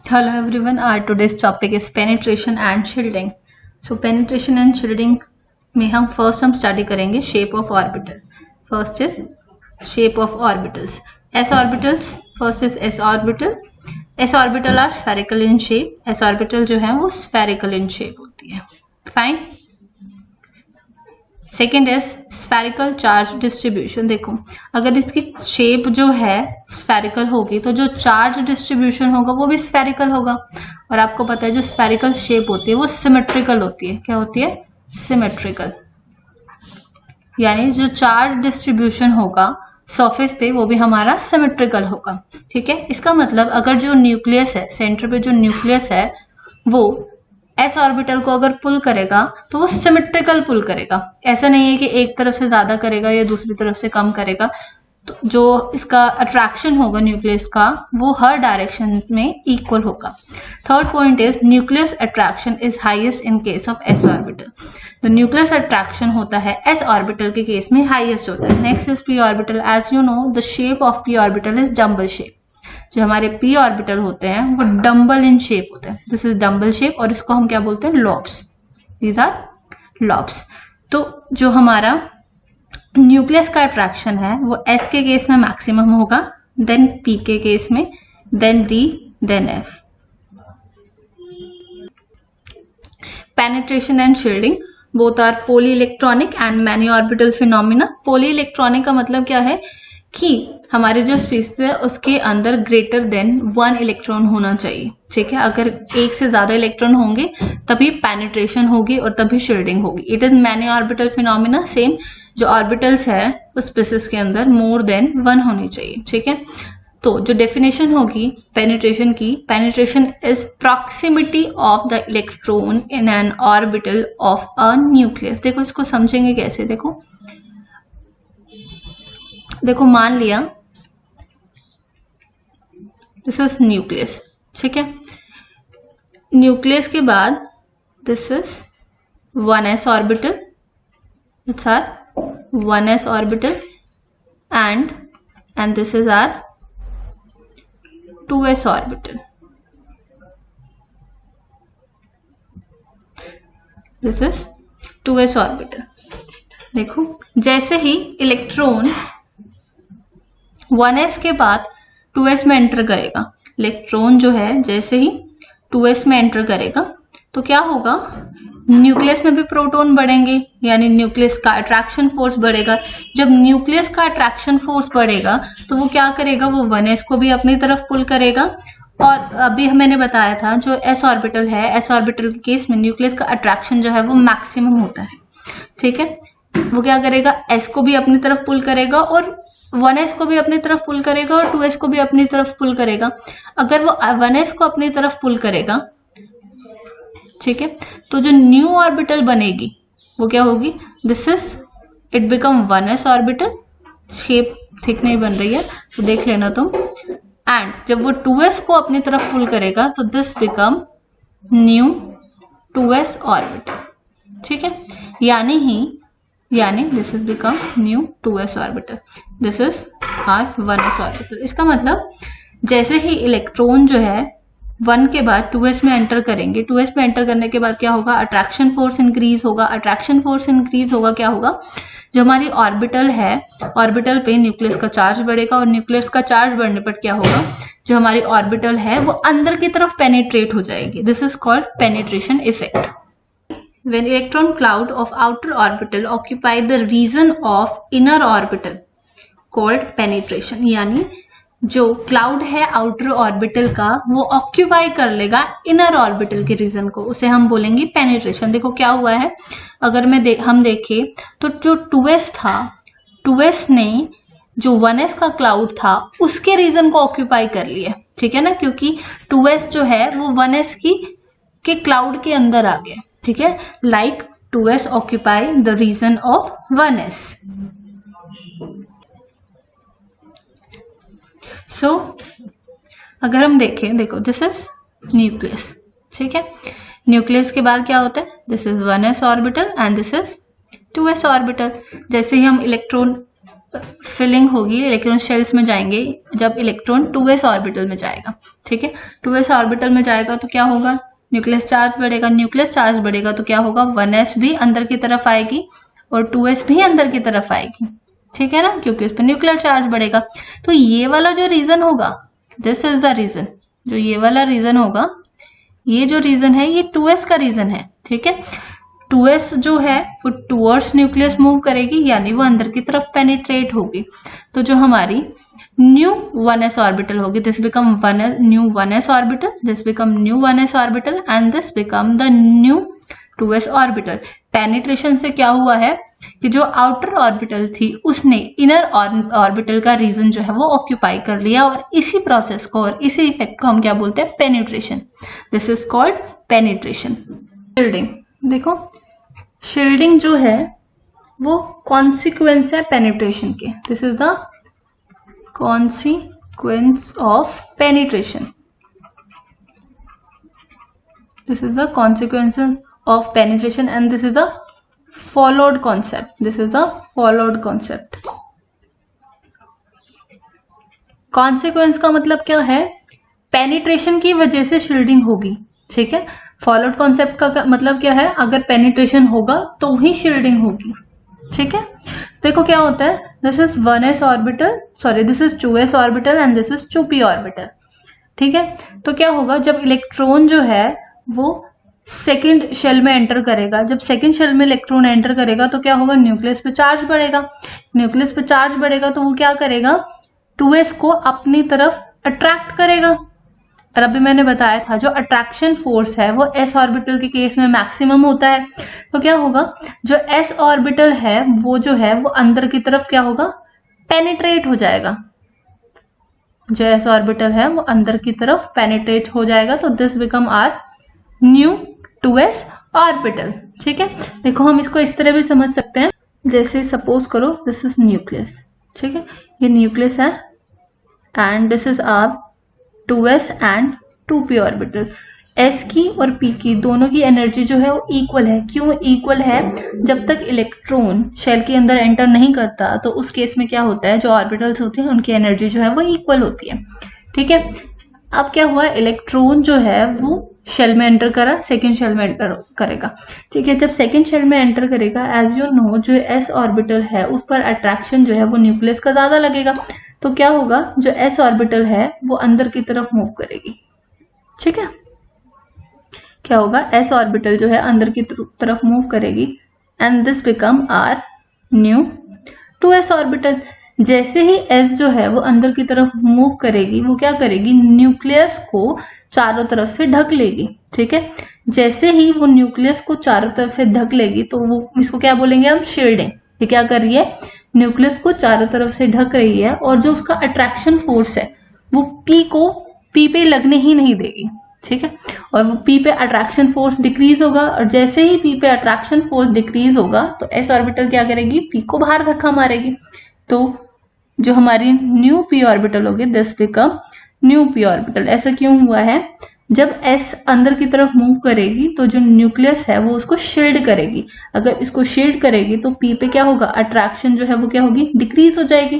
Hello everyone, our today's topic is penetration and shielding. So penetration and shielding में हम study करेंगे shape of orbital. First is shape of orbitals. s orbitals, first is s orbital. s orbital are spherical in shape. s orbital जो है वो spherical in shape होती है. Fine. Second is spherical charge distribution. देखो अगर इसकी shape जो है स्फेरिकल होगी तो जो चार्ज डिस्ट्रीब्यूशन होगा वो भी स्फेरिकल होगा. और आपको पता है जो स्फेरिकल शेप होती है वो सिमेट्रिकल होती है. क्या होती है? सिमेट्रिकल. यानी जो चार्ज डिस्ट्रीब्यूशन होगा सरफेस पे वो भी हमारा सिमेट्रिकल होगा. ठीक है. इसका मतलब अगर जो न्यूक्लियस है, सेंटर पे जो न्यूक्लियस है वो एस ऑर्बिटल को अगर पुल करेगा तो वो सिमेट्रिकल पुल करेगा. ऐसा नहीं है कि एक तरफ से ज्यादा करेगा या दूसरी तरफ से कम करेगा. तो जो इसका अट्रैक्शन होगा न्यूक्लियस का वो हर डायरेक्शन में इक्वल होगा. Third point is nucleus attraction is highest in case of s orbital. तो न्यूक्लियस अट्रैक्शन होता है एस ऑर्बिटल के केस में हाईएस्ट होता है. Next is p orbital. As you know the shape of p orbital is dumbbell shape. जो हमारे P orbital होते हैं वो डम्बल इन शेप होते हैं. दिस इज डम्बल शेप और इसको हम क्या बोलते हैं? लॉब्स. These are lobes. तो जो हमारा न्यूक्लियस का अट्रैक्शन है वो एस के केस में मैक्सिमम होगा, देन पी के केस में, then d, then f. Penetration and shielding both are poly electronic and many orbital phenomena. Poly electronic का मतलब क्या है कि हमारे जो स्पीसीज है उसके अंदर ग्रेटर देन 1 इलेक्ट्रॉन होना चाहिए. ठीक है. अगर एक से ज्यादा इलेक्ट्रॉन होंगे तभी पेनिट्रेशन होगी और तभी शील्डिंग होगी. It is many orbital phenomena. Same जो ऑर्बिटल्स है उस स्पीसीज के अंदर मोर देन 1 होनी चाहिए. ठीक है. तो जो डेफिनेशन होगी पेनिट्रेशन की, penetration is proximity of the electron in an orbital of a nucleus. देखो इसको समझेंगे कैसे. देखो मान लिया दिस इज न्यूक्लियस. ठीक है. न्यूक्लियस के बाद this is 1s orbital. It's our 1s orbital and this is our 2s orbital. This is 2s orbital. देखो जैसे ही इलेक्ट्रॉन 1s के बाद 2s में एंटर करेगा, इलेक्ट्रॉन जो है जैसे ही 2s में एंटर करेगा तो क्या होगा? न्यूक्लियस में भी प्रोटॉन बढ़ेंगे यानी न्यूक्लियस का अट्रैक्शन फोर्स बढ़ेगा. जब न्यूक्लियस का अट्रैक्शन फोर्स बढ़ेगा तो वो क्या करेगा? वो 1s को भी अपनी तरफ पुल करेगा. और अभी मैंने बताया था जो s ऑर्बिटल है, s ऑर्बिटल के केस में न्यूक्लियस का अट्रैक्शन जो है वो मैक्सिमम होता है. ठीक है. वो क्या करेगा? s को भी अपनी तरफ पुल करेगा और 1s को भी अपनी तरफ पुल करेगा और 2s को भी अपनी तरफ पुल करेगा. अगर वो 1s को अपनी तरफ पुल करेगा, ठीक है, तो जो न्यू ऑर्बिटल बनेगी वो क्या होगी? This is it become 1s orbital. Shape ठीक नहीं बन रही है तो देख लेना तुम. एंड जब वो 2s को अपनी तरफ पुल करेगा तो this become new 2s orbital. ठीक है. यानी this is become new 2s orbital. This is our 1s orbital. इसका मतलब जैसे ही इलेक्ट्रॉन जो है 1 के बाद 2s में एंटर करेंगे, 2s में एंटर करने के बाद क्या होगा? अट्रैक्शन फोर्स इंक्रीज होगा. अट्रैक्शन फोर्स इंक्रीज होगा क्या होगा? जो हमारी ऑर्बिटल है, ऑर्बिटल पे न्यूक्लियस का चार्ज बढ़ेगा और न्यूक्लियस का चार्ज बढ़ने पर क्या होगा? जो हमारी ऑर्बिटल है वो अंदर की तरफ पेनिट्रेट हो जाएगी. This is called penetration effect. When electron cloud of outer orbital occupy the region of inner orbital called penetration. यानी जो क्लाउड है आउटर ऑर्बिटल का वो ऑक्यूपाई कर लेगा इनर ऑर्बिटल के रीजन को, उसे हम बोलेंगे पेनिट्रेशन. देखो क्या हुआ है, अगर हम देखें तो जो 2s था, 2s ने जो 1s का क्लाउड था उसके रीजन को ऑक्यूपाई कर लिया. ठीक है ना, क्योंकि 2s जो है वो 1s के क्लाउड के अंदर आ गया. ठीक है. Like 2s occupy the region of 1s. So अगर हम देखें, देखो दिस इज न्यूक्लियस. ठीक है. न्यूक्लियस के बाद क्या होता है? This is 1s orbital and this is 2s orbital. जैसे ही हम इलेक्ट्रॉन फिलिंग होगी, इलेक्ट्रॉन शेल्स में जाएंगे जब इलेक्ट्रॉन 2s ऑर्बिटल में जाएगा। ठीक है, 2s ऑर्बिटल में जाएगा तो क्या होगा, न्यूक्लियस चार्ज बढ़ेगा। न्यूक्लियस चार्ज बढ़ेगा तो क्या होगा, 1s भी अंदर की तरफ आएगी और 2s भी अंदर की तरफ आएगी। ठीक है ना, क्योंकि उस पर न्यूक्लियर चार्ज बढ़ेगा। तो ये वाला जो रीजन होगा, दिस इज द रीजन, जो ये वाला रीजन होगा, ये जो रीजन है ये 2s का रीजन है। ठीक है, 2s जो है वो टुवर्ड्स न्यूक्लियस मूव करेगी, यानी वो अंदर की तरफ पेनिट्रेट होगी। तो जो हमारी न्यू 1s ऑर्बिटल होगी, this become new 1s orbital, this become new 1s orbital and this become the new 2s orbital. Penetration से क्या हुआ है कि जो आउटर ऑर्बिटल थी उसने इनर ऑर्बिटल का रीजन जो है वो ऑक्यूपाई कर लिया, और इसी प्रोसेस को और इसी इफेक्ट को हम क्या बोलते हैं, penetration. This is called penetration. Shielding, देखो शील्डिंग जो है वो कॉन्सिक्वेंस है पेनिट्रेशन के। This is the consequence of penetration, this is the consequence of penetration and this is the followed concept, this is the followed concept। consequence का मतलब क्या है, penetration की वजह से shielding होगी। ठीक है, followed concept का मतलब क्या है, अगर penetration होगा तो ही shielding होगी। ठीक है, देखो क्या होता है, this is 1s orbital, sorry this is 2s orbital and this is 2p orbital। ठीक है, तो क्या होगा, जब इलेक्ट्रॉन जो है वो सेकेंड शेल में एंटर करेगा, जब सेकेंड शेल में इलेक्ट्रॉन एंटर करेगा तो क्या होगा, न्यूक्लियस पे चार्ज बढ़ेगा। न्यूक्लियस पे चार्ज बढ़ेगा तो वो क्या करेगा, 2s को अपनी तरफ अट्रैक्ट करेगा। और अभी मैंने बताया था जो अट्रैक्शन फोर्स है वो s ऑर्बिटल के केस में मैक्सिमम होता है। तो क्या होगा, जो s ऑर्बिटल है वो जो है वो अंदर की तरफ क्या होगा, पेनिट्रेट हो जाएगा। जो s ऑर्बिटल है वो अंदर की तरफ पेनिट्रेट हो जाएगा। तो this become our new 2s orbital. ठीक है, देखो हम इसको इस तरह भी समझ सकते हैं, जैसे सपोज करो दिस इज न्यूक्लियस। ठीक है, ये न्यूक्लियस है and this is our 2s and 2p orbital. s की और p की दोनों की एनर्जी जो है वो इक्वल है। क्यों इक्वल है, जब तक इलेक्ट्रॉन शेल के अंदर एंटर नहीं करता तो उस केस में क्या होता है, जो ऑर्बिटल्स होते हैं उनकी एनर्जी जो है वो इक्वल होती है। ठीक है, अब क्या हुआ, इलेक्ट्रॉन जो है वो शेल में एंटर करा, सेकेंड शेल में एंटर करेगा। ठीक है, जब सेकेंड शेल में एंटर करेगा, एज यू नो जो s ऑर्बिटल है उस पर अट्रैक्शन जो है वो न्यूक्लियस का ज्यादा लगेगा। तो क्या होगा, जो s ऑर्बिटल है वो अंदर की तरफ मूव करेगी। ठीक है, क्या होगा, s ऑर्बिटल जो है अंदर की तरफ मूव करेगी and this become our new 2s orbital. जैसे ही s जो है वो अंदर की तरफ मूव करेगी, वो क्या करेगी, न्यूक्लियस को चारों तरफ से ढक लेगी। ठीक है, जैसे ही वो न्यूक्लियस को चारों तरफ से ढक लेगी तो वो इसको क्या बोलेंगे हम, शील्डिंग। ये क्या कर रही है, न्यूक्लियस को चारों तरफ से ढक रही है, और जो उसका अट्रैक्शन फोर्स है वो p पे लगने ही नहीं देगी। ठीक है, और वो p पे अट्रैक्शन फोर्स डिक्रीज होगा, और जैसे ही p पे अट्रैक्शन फोर्स डिक्रीज होगा तो s ऑर्बिटल क्या करेगी, p को बाहर धक्का मारेगी। तो जो हमारी न्यू p ऑर्बिटल होगी, this become new p orbital. ऐसा क्यों हुआ है, जब s अंदर की तरफ मूव करेगी तो जो न्यूक्लियस है वो उसको शील्ड करेगी। अगर इसको शील्ड करेगी तो p पे क्या होगा, अट्रैक्शन जो है वो क्या होगी, डिक्रीज हो जाएगी।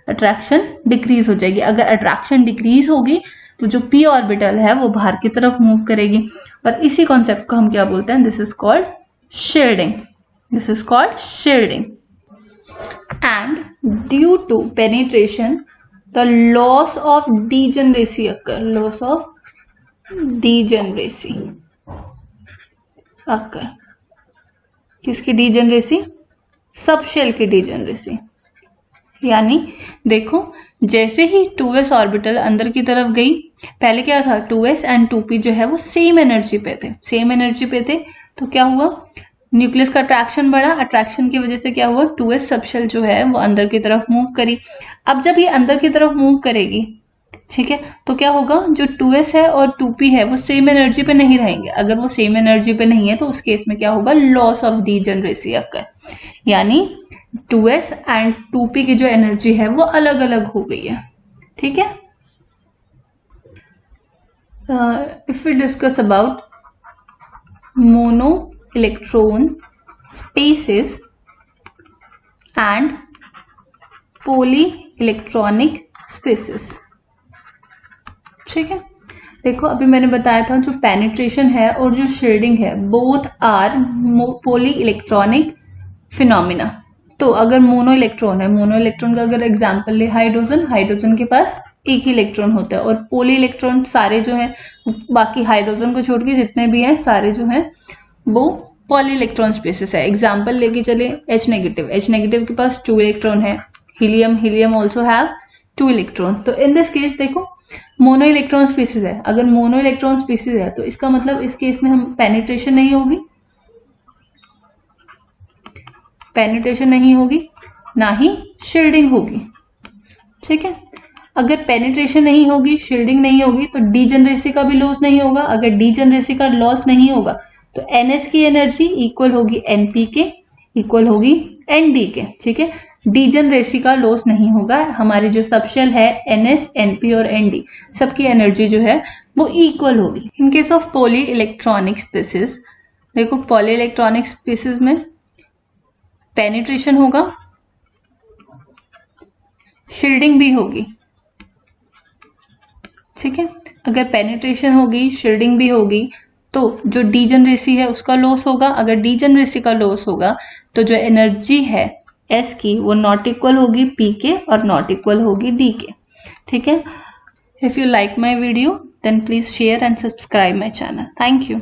अट्रैक्शन डिक्रीज हो जाएगी। अगर अट्रैक्शन डिक्रीज होगी तो जो p ऑर्बिटल है वो बाहर की तरफ मूव करेगी, और इसी कॉन्सेप्ट को हम क्या बोलते हैं, this is called shielding. This is called shielding. And due to penetration the loss of degeneracy occur, loss of degeneracy occur। किसकी डिजेनरेसी, सब शेल की डिजेनरेसी। यानी देखो जैसे ही 2s ऑर्बिटल अंदर की तरफ गई, पहले क्या था, 2s एंड 2p जो है वो सेम एनर्जी पे थे, सेम एनर्जी पे थे। तो क्या हुआ, न्यूक्लियस का अट्रैक्शन बढ़ा, अट्रैक्शन की वजह से क्या हुआ, 2s सबशेल जो है वो अंदर की तरफ मूव करी। अब जब ये अंदर की तरफ मूव करेगी, ठीक है, तो क्या होगा, जो 2s है और 2p है वो सेम एनर्जी पे नहीं रहेंगे। अगर वो सेम एनर्जी पे नहीं है तो उस केस में क्या होगा, लॉस ऑफ डीजनरेसी अकर। यानी 2s एंड 2p की जो एनर्जी है वो अलग अलग हो गई है। ठीक है, if we discuss about mono electron species and poly electronic species. ठीक है, देखो अभी मैंने बताया था जो पेनिट्रेशन है और जो शील्डिंग है both are poly electronic phenomena. तो अगर मोनो इलेक्ट्रॉन है, मोनो इलेक्ट्रॉन का अगर एग्जांपल ले हाइड्रोजन, हाइड्रोजन के पास एक ही इलेक्ट्रॉन होता है, और पॉली इलेक्ट्रॉन सारे जो है बाकी हाइड्रोजन को छोड़ के जितने भी हैं सारे जो है वो पॉली इलेक्ट्रॉन स्पेसिस है। एग्जाम्पल लेके चले H नेगेटिव, H नेगेटिव के पास 2 इलेक्ट्रॉन है। Helium, helium also have 2 electron. तो इन दिस केस देखो मोनो इलेक्ट्रॉन स्पीसीज है, अगर मोनो इलेक्ट्रॉन स्पीसीज है तो इसका मतलब इस केस में हम पेनिट्रेशन नहीं होगी, पेनिट्रेशन नहीं होगी, ना ही शील्डिंग होगी। ठीक है, अगर पेनिट्रेशन नहीं होगी, शील्डिंग नहीं होगी तो डीजनरेसी का भी लॉस नहीं होगा। अगर डीजनरेसी का लॉस नहीं होगा तो NH की एनर्जी इक्वल होगी NP के, इक्वल होगी ND के। ठीक है, डीजनरेसी का लॉस नहीं होगा, हमारी जो सबशेल है NS, NP और ND सबकी एनर्जी जो है वो इक्वल होगी। In case of poly electronic species, देखो पॉली इलेक्ट्रॉनिक स्पेसिस में पेनिट्रेशन होगा, शील्डिंग भी होगी। ठीक है, अगर पेनिट्रेशन होगी, शील्डिंग भी होगी तो जो डीजनरेसी है उसका लॉस होगा। अगर डीजनरेसी का लॉस होगा तो जो एनर्जी है S की वो नॉट इक्वल होगी P के और नॉट इक्वल होगी D के। ठीक है, if you like my video then please share and subscribe my channel. Thank you.